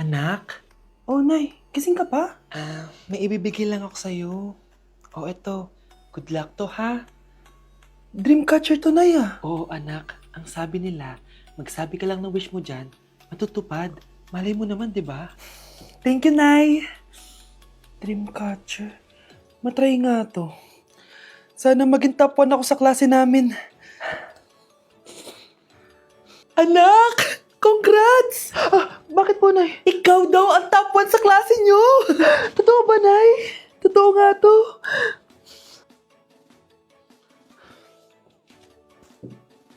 Anak? Oh, Nay. Gising ka pa? May ibibigay lang ako sa'yo. Oh, eto. Good luck to, ha? Dreamcatcher to, Nay, ah. Oo, anak. Ang sabi nila, magsabi ka lang ng wish mo dyan, matutupad. Malay mo naman, di ba? Thank you, Nay. Dreamcatcher. Matry nga to. Sana maging top 1 ako sa klase namin. Anak! Congrats! Bakit po, Nay? Ikaw daw ang top 1 sa klase nyo! Totoo ba, Nay? Totoo nga to.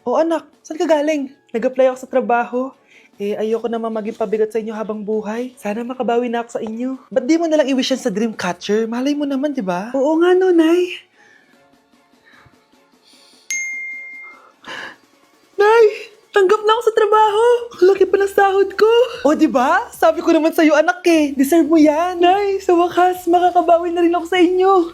Oh, anak, saan ka galing? Nag-apply ako sa trabaho. Ayoko naman maging pabigat sa inyo habang buhay. Sana makabawi na ako sa inyo. Ba't di mo nalang i-wish yan sa Dreamcatcher? Malay mo naman, di ba? Oo nga, no, Nay. Nay! Tanggap na ako sa trabaho! Laki pa ng sahod ko! O, di ba? Sabi ko naman sa'yo, anak eh. Deserve mo yan. Nay, sa wakas, makakabawi na rin ako sa inyo.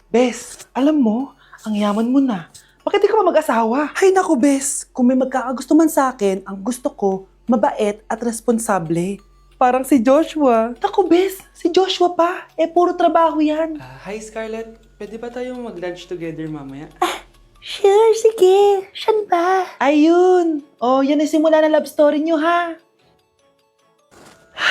Bes, alam mo, ang yaman mo na. Bakit di ka pa mag-asawa? Ay naku, Bes. Kung may magkakagusto man sa akin, ang gusto ko, mabait at responsable. Parang si Joshua. Naku, Bes. Si Joshua pa. Puro trabaho yan. Hi, Scarlett. Pwede ba tayong mag-lunch together mamaya? Sure, sige. Siyan ba? Ayun. Oh, yan ang simula na love story nyo, ha?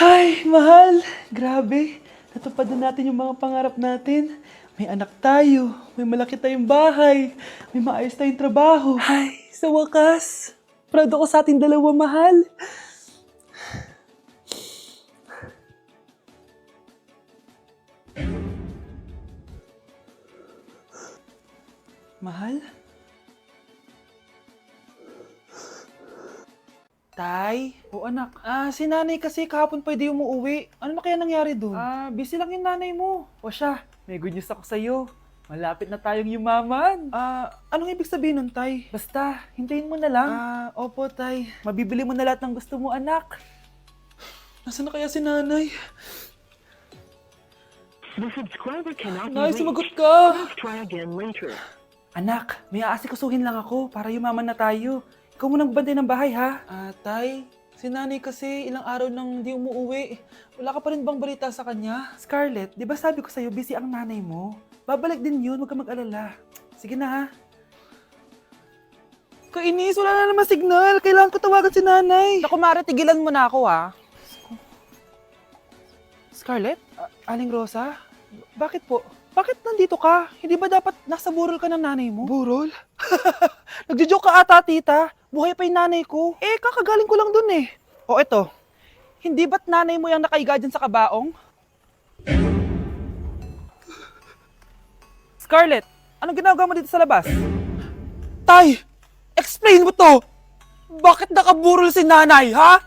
Ay, mahal. Grabe. Natupad na natin yung mga pangarap natin. May anak tayo, may malaki tayong bahay, may maayos tayong trabaho. Ay, sa wakas, proud ako sa ating dalawa, mahal. Mahal? Tay? O anak, si nanay kasi kahapon pwede umuwi. Ano na kaya nangyari doon? Busy lang yung nanay mo. O siya, may good news ako sa'yo. Malapit na tayong yumaman. Anong ibig sabihin nun, Tay? Basta, hintayin mo na lang. Opo, Tay. Mabibili mo na lahat ng gusto mo, anak. Nasaan na kaya si nanay? The subscriber cannot be Nay, reached. sumagot ka! Please try again later. Anak, may aasikasuhin lang ako para yumaman na tayo. Ikaw mo nang bantay ng bahay, ha? Tay, si nanay kasi ilang araw nang di umuwi. Wala ka pa rin bang balita sa kanya? Scarlett, di ba sabi ko sa'yo busy ang nanay mo? Babalik din yun, huwag ka mag-alala. Sige na, ha? Kainis, wala na naman signal. Kailangan ko tawagan si nanay. Naku, Mare, tigilan mo na ako, ha? Scarlett? Aling Rosa? Bakit po? Bakit nandito ka? Hindi ba dapat nasa burol ka ng nanay mo? Burol? Nagjo-joke ka ata, tita. Buhay pa yung nanay ko. Kakagaling ko lang dun eh. O eto, hindi ba't nanay mo yung nakaiga dyan sa kabaong? Scarlett, anong ginagawa mo dito sa labas? Tay! Explain mo to! Bakit nakaburol si nanay, ha?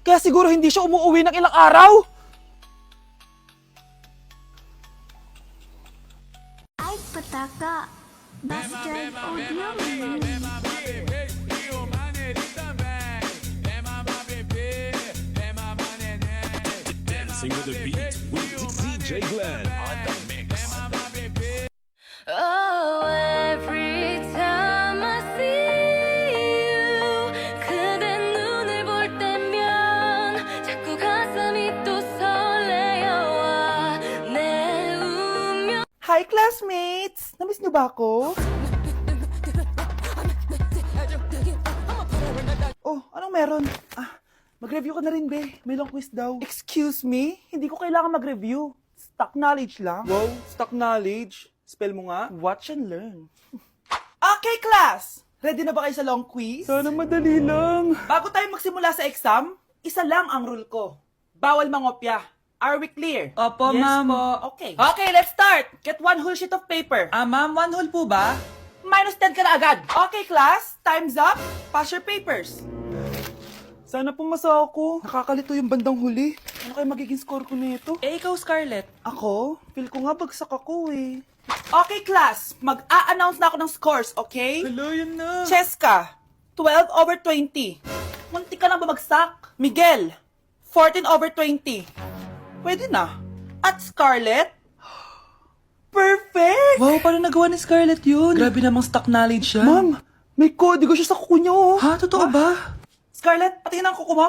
Kaya siguro hindi siya umuwi ng ilang araw? Ay, pataka. Bastard audio. Dancing with the beat with DJ Glenn on the mix. Oh, every time I see you 그대 눈을 볼 때면 자꾸 가슴이 또 설레어와 내 운명 Hi, classmates! Namiss niyo ba ako? Oh, anong meron? Mag-review ka na rin, be. May long quiz daw. Excuse me? Hindi ko kailangan mag-review. Stock knowledge lang. Wow, stock knowledge. Spell mo nga. Watch and learn. Okay, class! Ready na ba kayo sa long quiz? Sana madali lang. Bago tayo magsimula sa exam, isa lang ang rule ko. Bawal mangopya. Are we clear? Opo, Yes ma'am. po. Okay. Okay, let's start. Get one whole sheet of paper. Ma'am, 1 whole po ba? Minus 10 ka na agad. Okay, class. Time's up. Pass your papers. Sana pumasa ako. Nakakalito yung bandang huli. Ano kaya magiging score ko nito? Ikaw, Scarlett. Ako? Feel ko nga bagsak ako eh. Okay, class. Mag-a-announce na ako ng scores, okay? Hello, yun na. Cheska, 12/20. Munti ka lang bumagsak. Miguel, 14/20. Pwede na. At Scarlett, perfect! Wow, paano nagawa ni Scarlett yun? Grabe namang stock knowledge siya. Ma'am, may kodigo siya sa kuko niyo. Ha? Totoo ba? Scarlett, patingin ang kuko mo.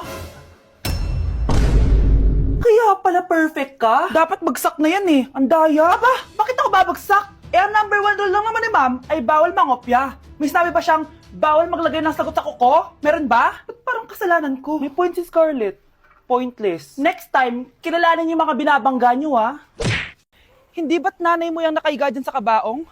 Kaya pala perfect ka? Dapat bagsak na yan eh. Ang daya. Aba, bakit ako babagsak? Eh, ang number 1 rule lang naman ni ma'am ay bawal mangopya. May sinabi pa siyang bawal maglagay ng sagot sa kuko? Meron ba? Ba't parang kasalanan ko? May point si Scarlett. Pointless. Next time, kilalanin yung mga binabangga nyo ha. Hindi ba't nanay mo yung nakaiga dyan sa kabaong?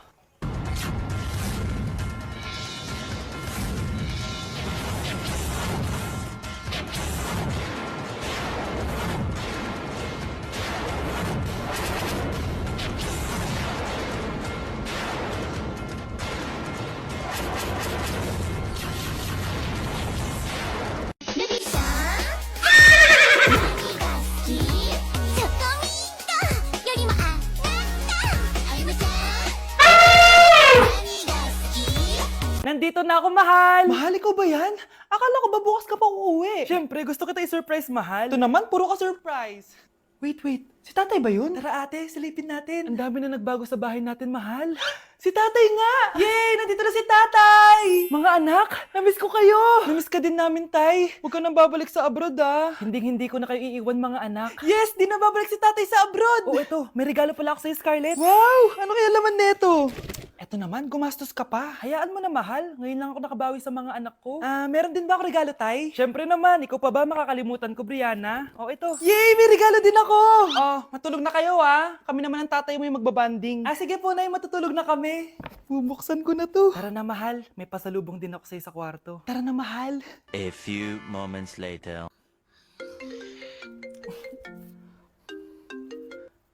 Nandito na ako, mahal! Mahal, ikaw ba yan? Akala ko ba bukas ka pa uuwi? Siyempre, gusto kita i-surprise, mahal. Ito naman, puro ka surprise. Wait. Si tatay ba yun? Tara ate, silipin natin. Ang dami na nagbago sa bahay natin, mahal. Si tatay nga! Yay! Nandito na si tatay! Mga anak, namiss ko kayo! Namiss ka din namin, tay. Huwag ka nang babalik sa abroad, ah. Hindi ko na kayo iiwan, mga anak. Yes! Di na babalik si tatay sa abroad! Oh, ito. May regalo pala ako sa'yo, Scarlett. Wow! Ano kaya laman neto? Eto naman, gumastos ka pa. Hayaan mo na, mahal. Ngayon lang ako nakabawi sa mga anak ko. Meron din ba ako regalo, tay? Siyempre naman. Ikaw pa ba makakalimutan ko, Brianna? Oh, ito. Yay! May regalo din ako! Oh, matulog na kayo, ah. Kami naman ang tatay mo yung magbabanding. Sige po, nay. Matutulog na kami. Bubuksan ko na to. Tara na, mahal. May pasalubong din ako sa'yo sa kwarto. Tara na, mahal. A few moments later.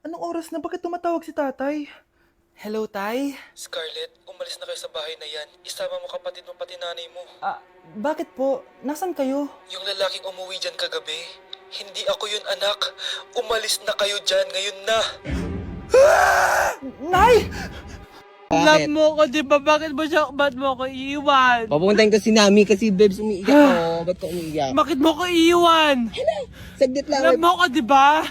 Anong oras na? Bakit tumatawag si tatay? Hello, tay? Scarlett, umalis na kayo sa bahay na yan. Isama mo kapatid mo pati nanay mo. Bakit po? Nasaan kayo? Yung lalaking umuwi dyan kagabi, hindi ako yun, anak. Umalis na kayo dyan ngayon na. Nay! Love mo ko, di ba? Bakit mo ko iiwan? Papuntahin ko si Nami kasi babes umiiyak ako. Ba't ko umiiyak? Bakit mo ko iiwan? Saglit lang. Love mo ko, di ba?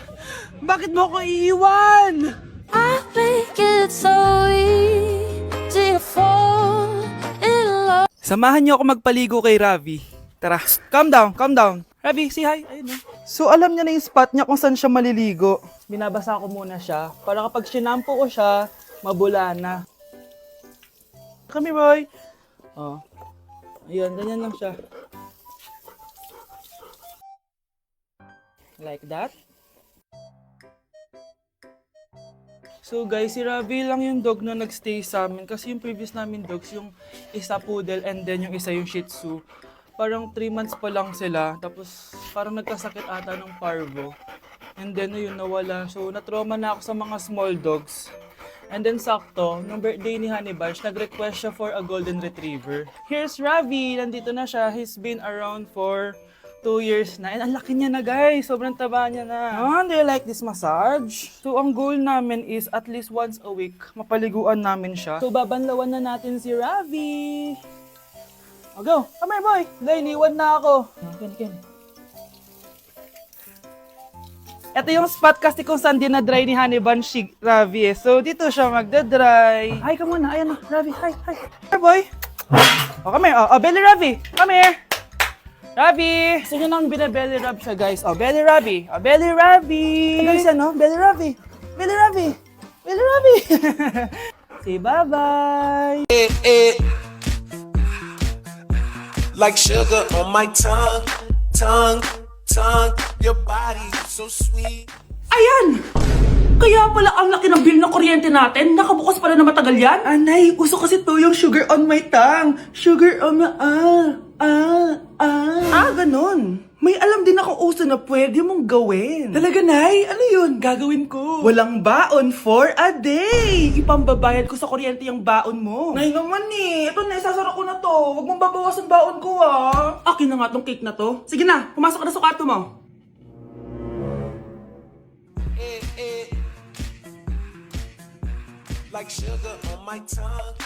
Bakit mo ko iiwan? I think it's so easy to fall in love. Samahan niyo ako magpaligo kay Ravi. Tara, calm down. Ravi, say hi. Ayun, so, alam niya na yung spot niya kung saan siya maliligo. Binabasa ko muna siya para kapag sinampo ko siya, mabula na. Kami, boy. Oh. Ayun, ganyan lang siya. Like that. So guys, si Ravi lang yung dog na nagstay sa amin kasi yung previous namin dogs, yung isa poodle and then yung isa yung shih tzu. Parang 3 months pa lang sila, tapos parang nagkasakit ata ng parvo. And then yun, nawala. So natrauma na ako sa mga small dogs. And then sakto, nung birthday ni Honey Bunch, nag-request siya for a golden retriever. Here's Ravi, nandito na siya. He's been around for 2 years na. And ang laki niya na, guys. Sobrang taba niya na. Do you like this massage? So, ang goal namin is at least once a week, mapaliguan namin siya. So, babanlawan na natin si Ravi. O, go. Come here, boy. Dahil, iniwan na ako. Ken. Ito yung spot kasi kung saan dinadry ni Honey Bunch si Ravi eh. So, dito siya magdadry. Hi ka muna. Ayan na, Ravi. Hi. Here, boy. O, come here. O, belly Ravi. Come here. Ravi! Gusto nyo nang binabelly rub siya, guys. Oh, belly Ravi. Oh, belly Ravi! Guys, ano? Belly Ravi. Belly Ravi. Belly Ravi. Say bye-bye. Like sugar on my tongue. Your body so sweet. Ayan! Kaya pala ang laki ng bill na kuryente natin. Nakabukas pala na matagal yan. Anay, uso kasi to yung sugar on my tongue. Sugar on my... ganun. May alam din ako uso na pwede mong gawin. Talaga, Nay? Ano yun? Gagawin ko. Walang baon for a day. Ipambabayad ko sa kuryente yung baon mo. Nay naman eh. Ito na, isasara ko na to. Huwag mong babawasan baon ko ah. Akin na nga tong cake na to. Sige na, pumasok ka na sa kwarto mo. Like sugar on my tongue.